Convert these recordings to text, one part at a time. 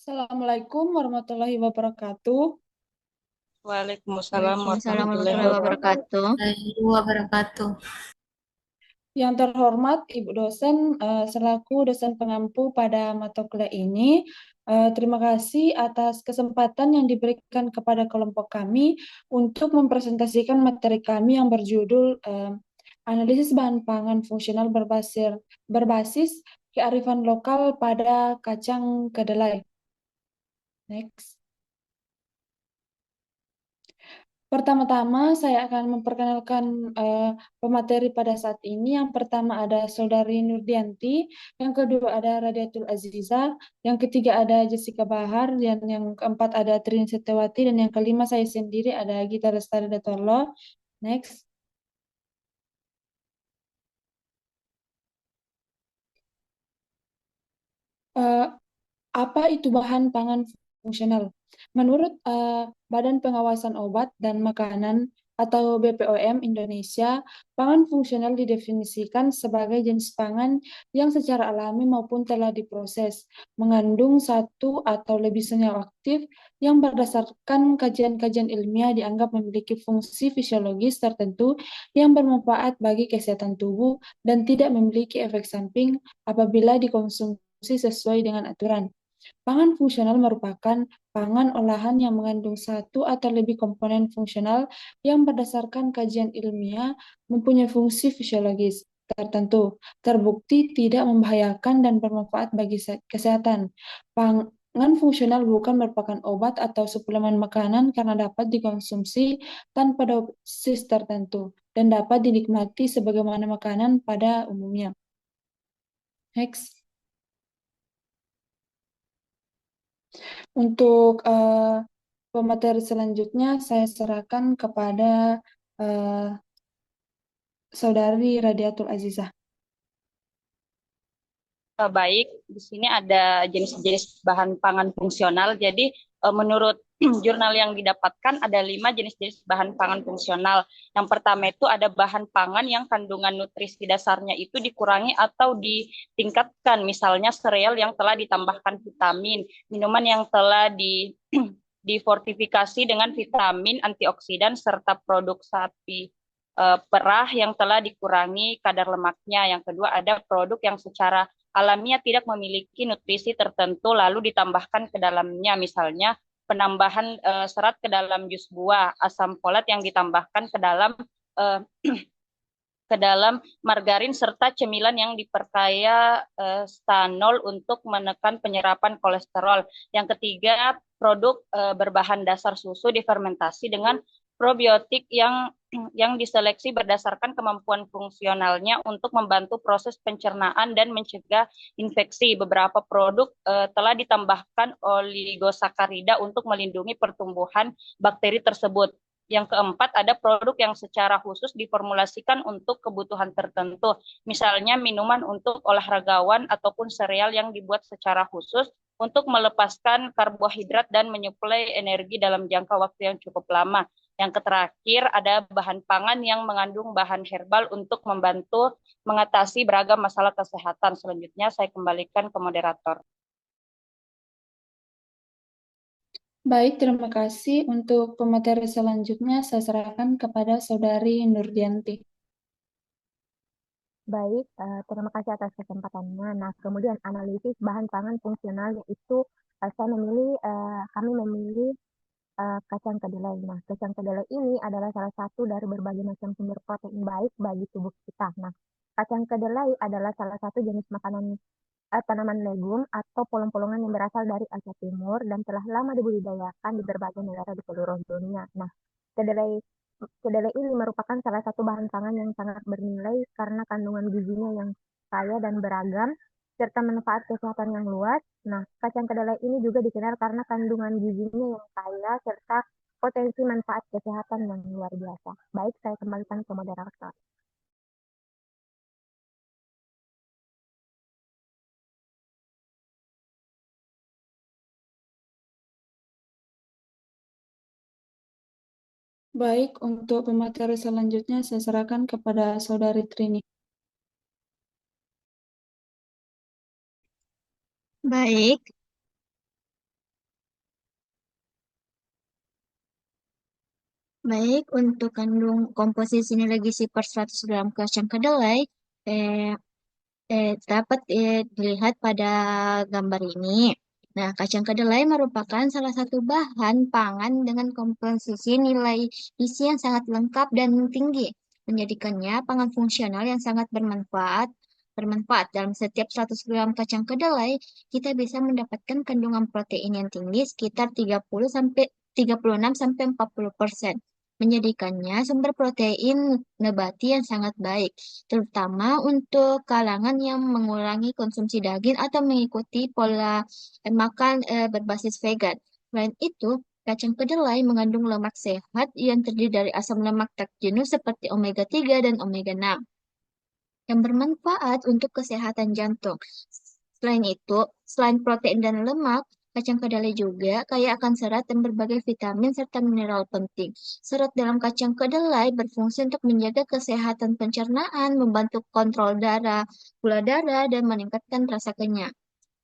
Assalamualaikum warahmatullahi wabarakatuh. Waalaikumsalam Waalaikumsalam warahmatullahi warahmatullahi wabarakatuh. wabarakatuh. Warahmatullahi wabarakatuh. Yang terhormat Ibu dosen, selaku dosen pengampu pada mata kuliah ini, terima kasih atas kesempatan yang diberikan kepada kelompok kami untuk mempresentasikan materi kami yang berjudul analisis bahan pangan fungsional berbasis kearifan lokal pada kacang kedelai. Next. Pertama-tama saya akan memperkenalkan pemateri pada saat ini. Yang pertama ada Saudari Nurdianti, yang kedua ada Radiatul Aziza, yang ketiga ada Jessica Bahar, dan yang keempat ada Trin Setiawati, dan yang kelima saya sendiri ada Gita Lestari Datorlo. Next. Eh, Apa itu bahan pangan fungsional? Menurut Badan Pengawasan Obat dan Makanan atau BPOM Indonesia, pangan fungsional didefinisikan sebagai jenis pangan yang secara alami maupun telah diproses, mengandung satu atau lebih senyawa aktif yang berdasarkan kajian-kajian ilmiah dianggap memiliki fungsi fisiologis tertentu yang bermanfaat bagi kesehatan tubuh dan tidak memiliki efek samping apabila dikonsumsi sesuai dengan aturan. Pangan fungsional merupakan pangan olahan yang mengandung satu atau lebih komponen fungsional yang berdasarkan kajian ilmiah mempunyai fungsi fisiologis tertentu, terbukti tidak membahayakan dan bermanfaat bagi kesehatan. Pangan fungsional bukan merupakan obat atau suplemen makanan karena dapat dikonsumsi tanpa dosis tertentu dan dapat dinikmati sebagaimana makanan pada umumnya. Next. Untuk pemateri selanjutnya saya serahkan kepada eh, Saudari Radiatul Azizah. Baik, di sini ada jenis-jenis bahan pangan fungsional. Jadi, menurut jurnal yang didapatkan ada 5 jenis-jenis bahan pangan fungsional. Yang pertama itu ada bahan pangan yang kandungan nutrisi dasarnya itu dikurangi atau ditingkatkan. Misalnya sereal yang telah ditambahkan vitamin, minuman yang telah difortifikasi dengan vitamin, antioksidan, serta produk sapi perah yang telah dikurangi kadar lemaknya. Yang kedua ada produk yang secara alamiah tidak memiliki nutrisi tertentu lalu ditambahkan ke dalamnya, misalnya penambahan serat ke dalam jus buah, asam folat yang ditambahkan uh, ke dalam margarin serta cemilan yang diperkaya stanol untuk menekan penyerapan kolesterol. Yang ketiga, produk berbahan dasar susu difermentasi dengan probiotik yang diseleksi berdasarkan kemampuan fungsionalnya untuk membantu proses pencernaan dan mencegah infeksi. Beberapa produk telah ditambahkan oligosakarida untuk melindungi pertumbuhan bakteri tersebut. Yang keempat, ada produk yang secara khusus diformulasikan untuk kebutuhan tertentu. Misalnya minuman untuk olahragawan ataupun sereal yang dibuat secara khusus untuk melepaskan karbohidrat dan menyuplai energi dalam jangka waktu yang cukup lama. Yang terakhir, ada bahan pangan yang mengandung bahan herbal untuk membantu mengatasi beragam masalah kesehatan. Selanjutnya saya kembalikan ke moderator. Baik, terima kasih. Untuk pemateri selanjutnya saya serahkan kepada Saudari Nurdianti. Baik, terima kasih atas kesempatannya. Nah, kemudian analisis bahan pangan fungsional yaitu kami memilih kacang kedelai. Nah, kacang kedelai ini adalah salah satu dari berbagai macam sumber protein baik bagi tubuh kita. Nah, kacang kedelai adalah salah satu jenis makanan tanaman legum atau polong-polongan yang berasal dari Asia Timur dan telah lama dibudidayakan di berbagai negara di seluruh dunia. Nah, kedelai kedelai ini merupakan salah satu bahan pangan yang sangat bernilai karena kandungan gizinya yang kaya dan beragam serta manfaat kesehatan yang luas. Nah, kacang kedelai ini juga dikenal karena kandungan gizinya yang kaya serta potensi manfaat kesehatan yang luar biasa. Baik, saya kembalikan ke moderator. Baik, untuk pemateri selanjutnya saya serahkan kepada Saudari Trini. Baik, Baik, untuk kandung komposisi nilai gizi per 100 gram kacang kedelai, eh, dapat dilihat pada gambar ini. Nah, kacang kedelai merupakan salah satu bahan pangan dengan komposisi nilai gizi yang sangat lengkap dan tinggi, menjadikannya pangan fungsional yang sangat bermanfaat. Bermanfaat dalam setiap 100 gram kacang kedelai, kita bisa mendapatkan kandungan protein yang tinggi sekitar 36 sampai 40%, menjadikannya sumber protein nabati yang sangat baik, terutama untuk kalangan yang mengurangi konsumsi daging atau mengikuti pola makan berbasis vegan. Selain itu, kacang kedelai mengandung lemak sehat yang terdiri dari asam lemak tak jenuh seperti omega 3 dan omega 6 yang bermanfaat untuk kesehatan jantung. Selain itu, selain protein dan lemak, kacang kedelai juga kaya akan serat dan berbagai vitamin serta mineral penting. Serat dalam kacang kedelai berfungsi untuk menjaga kesehatan pencernaan, membantu kontrol darah, gula darah, dan meningkatkan rasa kenyang.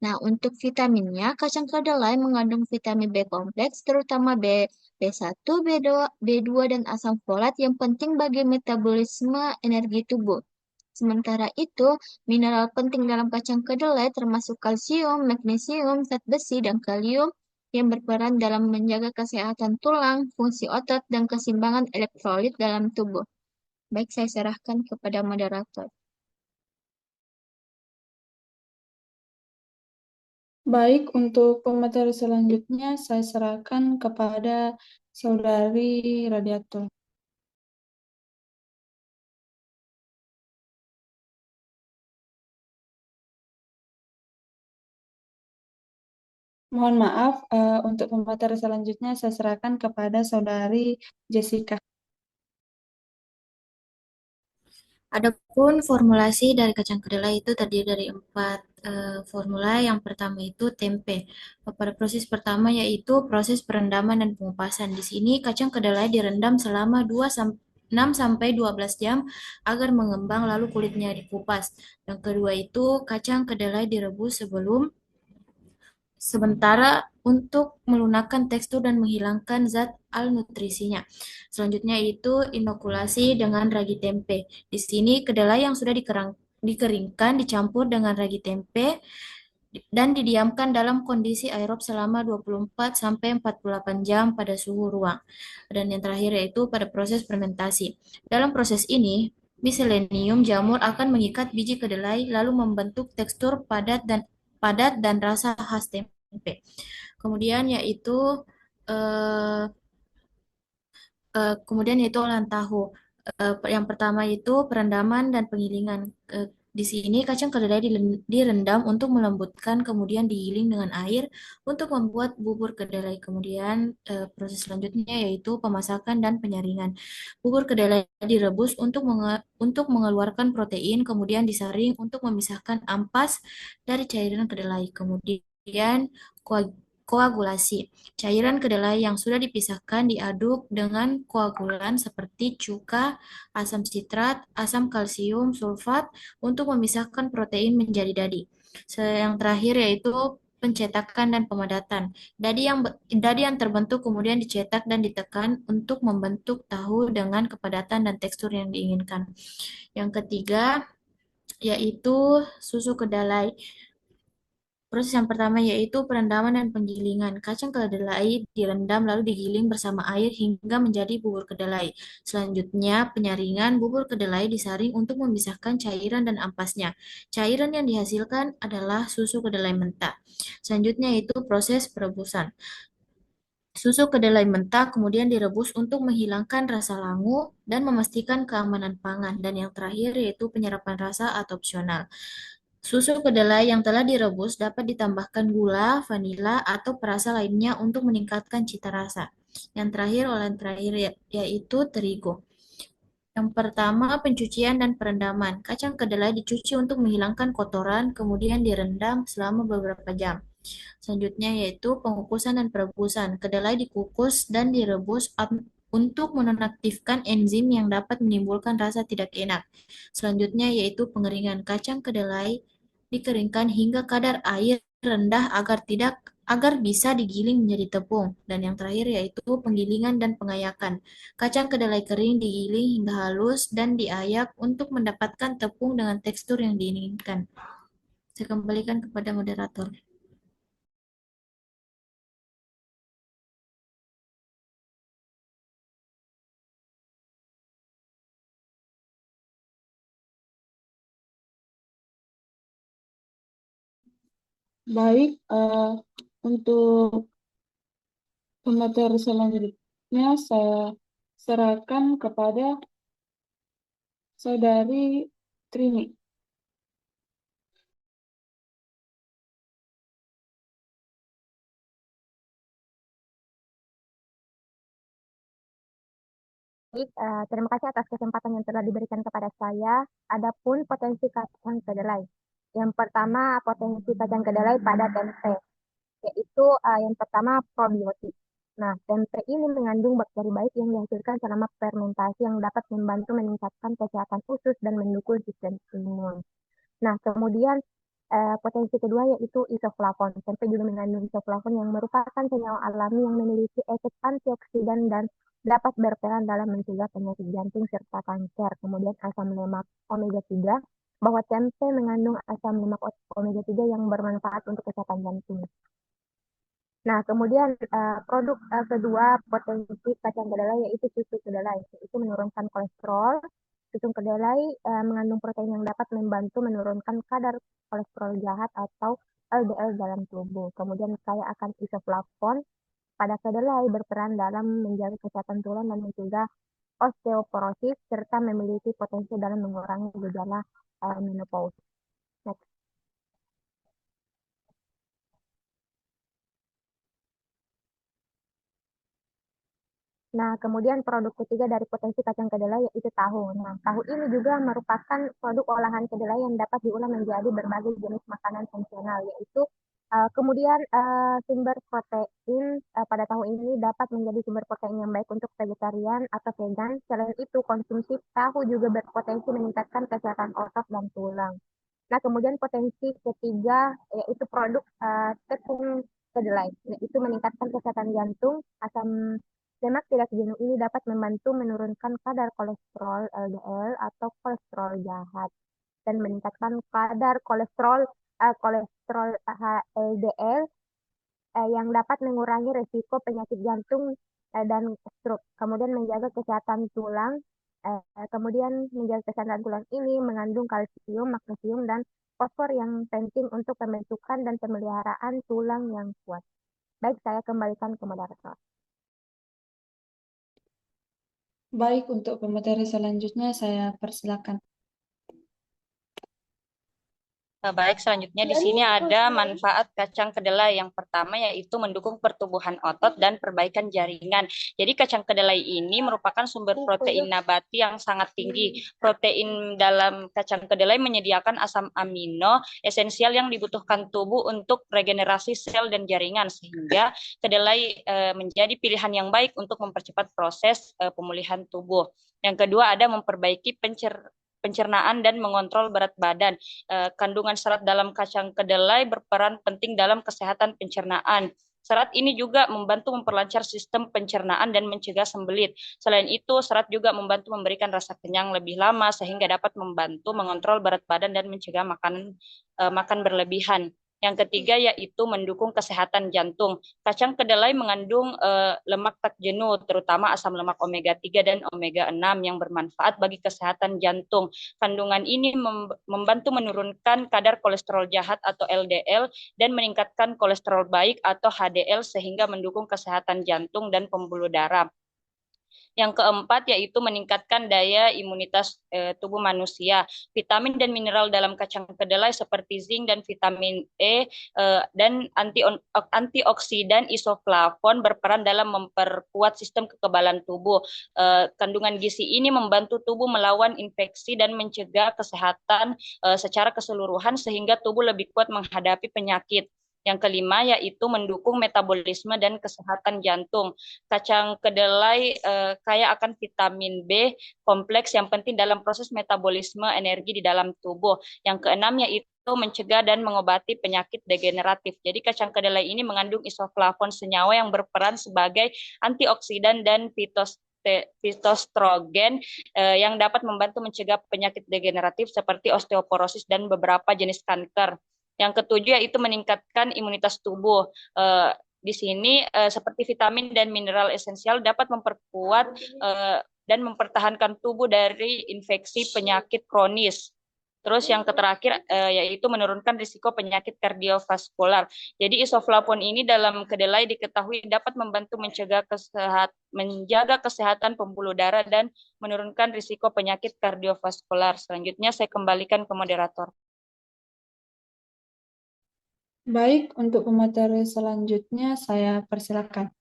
Nah, untuk vitaminnya, kacang kedelai mengandung vitamin B kompleks, terutama B1, B2, dan asam folat yang penting bagi metabolisme energi tubuh. Sementara itu, mineral penting dalam kacang kedelai termasuk kalsium, magnesium, zat besi, dan kalium yang berperan dalam menjaga kesehatan tulang, fungsi otot, dan keseimbangan elektrolit dalam tubuh. Baik, saya serahkan kepada moderator. Baik, untuk pemateri selanjutnya saya serahkan kepada Saudari Radiatul. Mohon maaf, untuk pemateri selanjutnya saya serahkan kepada Saudari Jessica. Adapun formulasi dari kacang kedelai itu terdiri dari 4 formula. Yang pertama itu tempe. Pada proses pertama yaitu proses perendaman dan pengupasan. Di sini kacang kedelai direndam selama 6 sampai 12 jam agar mengembang lalu kulitnya dikupas. Yang kedua itu kacang kedelai direbus sementara untuk melunakkan tekstur dan menghilangkan zat al-nutrisinya. Selanjutnya itu inokulasi dengan ragi tempe. Di sini kedelai yang sudah dikeringkan dicampur dengan ragi tempe dan didiamkan dalam kondisi aerob selama 24 sampai 48 jam pada suhu ruang. Dan yang terakhir yaitu pada proses fermentasi. Dalam proses ini, miselenium jamur akan mengikat biji kedelai lalu membentuk tekstur padat dan rasa khas tempe. Kemudian yaitu eh, olahan tahu. Yang pertama itu perendaman dan penggilingan. Di sini kacang kedelai direndam untuk melembutkan, kemudian digiling dengan air untuk membuat bubur kedelai. Kemudian proses selanjutnya yaitu pemasakan dan penyaringan. Bubur kedelai direbus untuk mengeluarkan protein, kemudian disaring untuk memisahkan ampas dari cairan kedelai. Kemudian koagulasi. Cairan kedelai yang sudah dipisahkan diaduk dengan koagulan seperti cuka, asam sitrat, asam kalsium sulfat untuk memisahkan protein menjadi dadi. Yang terakhir yaitu pencetakan dan pemadatan. Dadi yang terbentuk kemudian dicetak dan ditekan untuk membentuk tahu dengan kepadatan dan tekstur yang diinginkan. Yang ketiga yaitu susu kedelai. Proses yang pertama yaitu perendaman dan penggilingan. Kacang kedelai direndam lalu digiling bersama air hingga menjadi bubur kedelai. Selanjutnya, penyaringan bubur kedelai disaring untuk memisahkan cairan dan ampasnya. Cairan yang dihasilkan adalah susu kedelai mentah. Selanjutnya yaitu proses perebusan. Susu kedelai mentah kemudian direbus untuk menghilangkan rasa langu dan memastikan keamanan pangan. Dan yang terakhir yaitu penyerapan rasa atau opsional. Susu kedelai yang telah direbus dapat ditambahkan gula, vanila, atau perasa lainnya untuk meningkatkan cita rasa. Yang terakhir, olahan terakhir yaitu terigu. Yang pertama, pencucian dan perendaman. Kacang kedelai dicuci untuk menghilangkan kotoran, kemudian direndam selama beberapa jam. Selanjutnya yaitu pengukusan dan perebusan. Kedelai dikukus dan direbus untuk menonaktifkan enzim yang dapat menimbulkan rasa tidak enak. Selanjutnya yaitu pengeringan. Kacang kedelai dikeringkan hingga kadar air rendah agar bisa digiling menjadi tepung. Dan yang terakhir yaitu penggilingan dan pengayakan. Kacang kedelai kering digiling hingga halus dan diayak untuk mendapatkan tepung dengan tekstur yang diinginkan. Saya kembalikan kepada moderator. Baik, untuk pemateri selanjutnya saya serahkan kepada Saudari Trini. Baik, terima kasih atas kesempatan yang telah diberikan kepada saya. Adapun potensi kacang kedelai. Yang pertama, potensi kacang kedelai pada tempe, yaitu yang pertama probiotik. Nah, tempe ini mengandung bakteri baik yang dihasilkan selama fermentasi yang dapat membantu meningkatkan kesehatan usus dan mendukung sistem imun. Nah, kemudian potensi kedua yaitu isoflavon. Tempe juga mengandung isoflavon yang merupakan senyawa alami yang memiliki efek antioksidan dan dapat berperan dalam mencegah penyakit jantung serta kanker. Kemudian asam lemak omega 3, bahwa tempe mengandung asam lemak omega 3 yang bermanfaat untuk kesehatan jantung. Nah, kemudian produk kedua potensi kacang kedelai yaitu susu kedelai, yaitu menurunkan kolesterol. Susu kedelai mengandung protein yang dapat membantu menurunkan kadar kolesterol jahat atau LDL dalam tubuh. Kemudian kaya akan isoflavon pada kedelai berperan dalam menjaga kesehatan tulang dan mencegah osteoporosis serta memiliki potensi dalam mengurangi gejala menopause. Next. Nah, kemudian produk ketiga dari potensi kacang kedelai yaitu tahu. Nah, tahu ini juga merupakan produk olahan kedelai yang dapat diolah menjadi berbagai jenis makanan fungsional, yaitu kemudian sumber protein pada tahu ini dapat menjadi sumber protein yang baik untuk vegetarian atau vegan. Selain itu, konsumsi tahu juga berpotensi meningkatkan kesehatan otot dan tulang. Nah, kemudian potensi ketiga yaitu produk tepung kedelai, yaitu meningkatkan kesehatan jantung. Asam lemak tidak jenuh ini dapat membantu menurunkan kadar kolesterol LDL atau kolesterol jahat dan meningkatkan kadar kolesterol LDL yang dapat mengurangi risiko penyakit jantung dan stroke. Kemudian menjaga kesehatan tulang. Kemudian menjaga kesehatan tulang ini mengandung kalsium, magnesium, dan fosfor yang penting untuk pembentukan dan pemeliharaan tulang yang kuat. Baik, saya kembalikan ke moderator. Baik, untuk pemateri selanjutnya saya persilakan. Baik, selanjutnya di sini ada manfaat kacang kedelai. Yang pertama yaitu mendukung pertumbuhan otot dan perbaikan jaringan. Jadi kacang kedelai ini merupakan sumber protein nabati yang sangat tinggi. Protein dalam kacang kedelai menyediakan asam amino esensial yang dibutuhkan tubuh untuk regenerasi sel dan jaringan, sehingga kedelai menjadi pilihan yang baik untuk mempercepat proses pemulihan tubuh. Yang kedua ada memperbaiki pencernaan dan mengontrol berat badan. Kandungan serat dalam kacang kedelai berperan penting dalam kesehatan pencernaan. Serat ini juga membantu memperlancar sistem pencernaan dan mencegah sembelit. Selain itu, serat juga membantu memberikan rasa kenyang lebih lama sehingga dapat membantu mengontrol berat badan dan mencegah makan berlebihan. Yang ketiga yaitu mendukung kesehatan jantung. Kacang kedelai mengandung lemak tak jenuh, terutama asam lemak omega 3 dan omega 6 yang bermanfaat bagi kesehatan jantung. Kandungan ini membantu menurunkan kadar kolesterol jahat atau LDL dan meningkatkan kolesterol baik atau HDL sehingga mendukung kesehatan jantung dan pembuluh darah. Yang keempat yaitu meningkatkan daya imunitas tubuh manusia. Vitamin dan mineral dalam kacang kedelai seperti zinc dan vitamin E dan antioksidan isoflavon berperan dalam memperkuat sistem kekebalan tubuh. Kandungan gizi ini membantu tubuh melawan infeksi dan mencegah kesehatan secara keseluruhan sehingga tubuh lebih kuat menghadapi penyakit. Yang kelima yaitu mendukung metabolisme dan kesehatan jantung. Kacang kedelai kaya akan vitamin B kompleks yang penting dalam proses metabolisme energi di dalam tubuh. Yang keenam yaitu mencegah dan mengobati penyakit degeneratif. Jadi kacang kedelai ini mengandung isoflavon, senyawa yang berperan sebagai antioksidan dan fitostrogen yang dapat membantu mencegah penyakit degeneratif seperti osteoporosis dan beberapa jenis kanker. Yang ketujuh yaitu meningkatkan imunitas tubuh. Di sini seperti vitamin dan mineral esensial dapat memperkuat dan mempertahankan tubuh dari infeksi penyakit kronis. Terus yang terakhir yaitu menurunkan risiko penyakit kardiovaskular. Jadi isoflavon ini dalam kedelai diketahui dapat membantu menjaga kesehatan pembuluh darah dan menurunkan risiko penyakit kardiovaskular. Selanjutnya saya kembalikan ke moderator. Baik, untuk pemateri selanjutnya saya persilakan.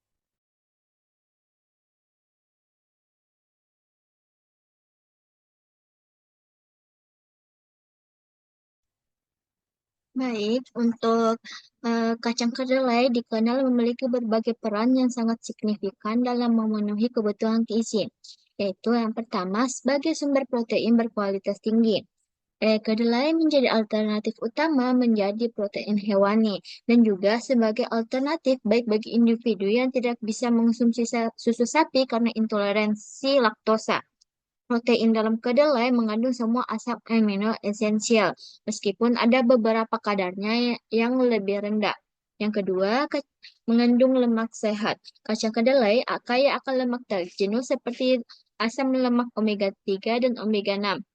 Baik, untuk kacang kedelai dikenal memiliki berbagai peran yang sangat signifikan dalam memenuhi kebutuhan gizi, yaitu yang pertama sebagai sumber protein berkualitas tinggi. Kedelai menjadi alternatif utama menjadi protein hewani dan juga sebagai alternatif baik bagi individu yang tidak bisa mengonsumsi susu sapi karena intoleransi laktosa. Protein dalam kedelai mengandung semua asam amino esensial, meskipun ada beberapa kadarnya yang lebih rendah. Yang kedua, mengandung lemak sehat. Kacang kedelai kaya akan lemak tak jenuh seperti asam lemak omega 3 dan omega 6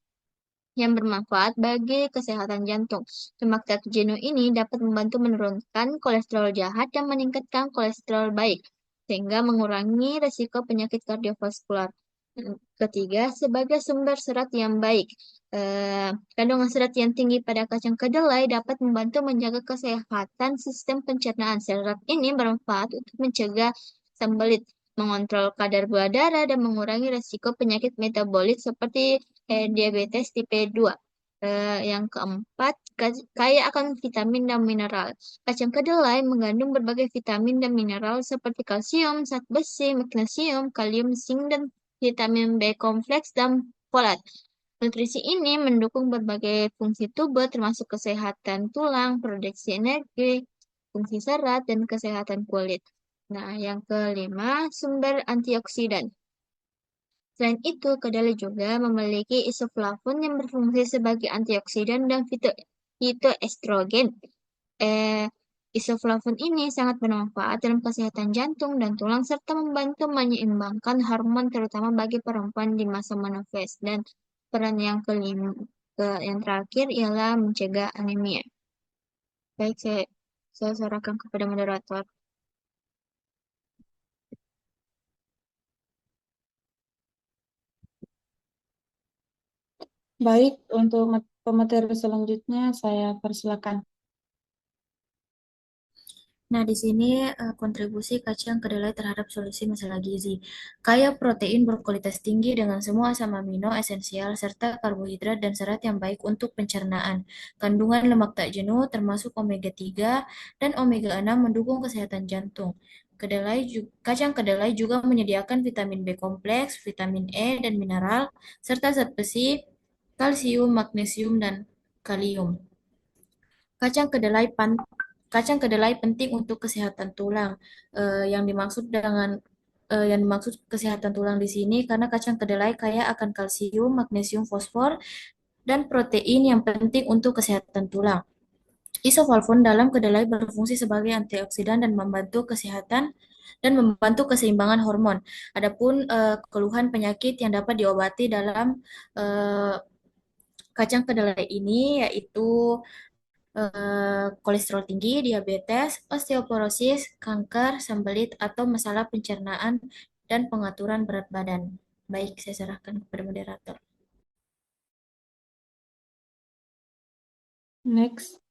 yang bermanfaat bagi kesehatan jantung. Lemak tak jenuh ini dapat membantu menurunkan kolesterol jahat dan meningkatkan kolesterol baik, sehingga mengurangi risiko penyakit kardiovaskular. Ketiga, sebagai sumber serat yang baik. Kandungan serat yang tinggi pada kacang kedelai dapat membantu menjaga kesehatan sistem pencernaan. Serat ini bermanfaat untuk mencegah sembelit, mengontrol kadar gula darah, dan mengurangi risiko penyakit metabolik seperti diabetes tipe 2. Yang keempat, kaya akan vitamin dan mineral. Kacang kedelai mengandung berbagai vitamin dan mineral seperti kalsium, zat besi, magnesium, kalium, zinc, dan vitamin B kompleks dan folat. Nutrisi ini mendukung berbagai fungsi tubuh termasuk kesehatan tulang, produksi energi, fungsi serat, dan kesehatan kulit. Nah, yang kelima, sumber antioksidan. Selain itu, kedelai juga memiliki isoflavon yang berfungsi sebagai antioksidan dan fitoestrogen. Isoflavon ini sangat bermanfaat dalam kesehatan jantung dan tulang serta membantu menyeimbangkan hormon terutama bagi perempuan di masa menopause. Dan peran yang yang terakhir ialah mencegah anemia. Baik, saya serahkan kepada moderator. Baik, untuk pemateri selanjutnya saya persilakan. Nah, di sini kontribusi kacang kedelai terhadap solusi masalah gizi. Kaya protein berkualitas tinggi dengan semua asam amino esensial serta karbohidrat dan serat yang baik untuk pencernaan. Kandungan lemak tak jenuh termasuk omega 3 dan omega 6 mendukung kesehatan jantung. Kacang kedelai juga menyediakan vitamin B kompleks, vitamin E dan mineral serta zat besi, kalsium, magnesium dan kalium. Kacang kedelai Kacang kedelai penting untuk kesehatan tulang. Yang dimaksud kesehatan tulang di sini karena kacang kedelai kaya akan kalsium, magnesium, fosfor, dan protein yang penting untuk kesehatan tulang. Isoflavon dalam kedelai berfungsi sebagai antioksidan dan membantu keseimbangan hormon. Adapun keluhan penyakit yang dapat diobati dalam kacang kedelai ini yaitu kolesterol tinggi, diabetes, osteoporosis, kanker, sembelit, atau masalah pencernaan dan pengaturan berat badan. Baik, saya serahkan kepada moderator. Next.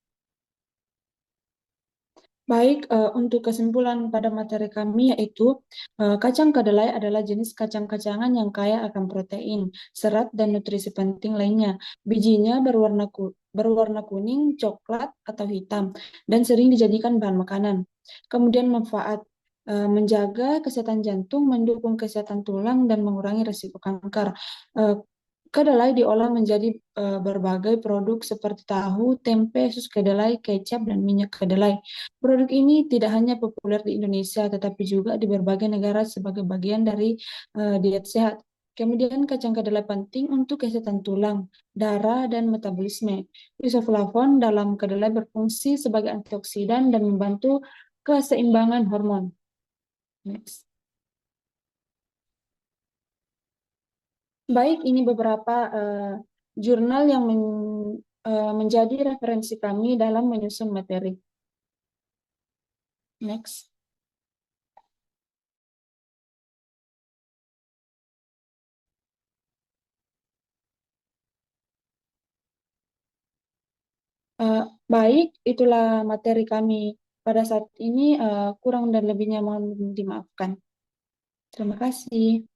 Baik, untuk kesimpulan pada materi kami yaitu kacang kedelai adalah jenis kacang-kacangan yang kaya akan protein, serat, dan nutrisi penting lainnya. Bijinya berwarna kuning, coklat, atau hitam, dan sering dijadikan bahan makanan. Kemudian manfaat menjaga kesehatan jantung, mendukung kesehatan tulang, dan mengurangi risiko kanker. Kedelai diolah menjadi berbagai produk seperti tahu, tempe, sus kedelai, kecap, dan minyak kedelai. Produk ini tidak hanya populer di Indonesia, tetapi juga di berbagai negara sebagai bagian dari diet sehat. Kemudian kacang kedelai penting untuk kesehatan tulang, darah, dan metabolisme. Isoflavon dalam kedelai berfungsi sebagai antioksidan dan membantu keseimbangan hormon. Next. Baik, ini beberapa jurnal yang menjadi referensi kami dalam menyusun materi. Next. Baik, itulah materi kami pada saat ini. Kurang dan lebihnya mohon dimaafkan. Terima kasih.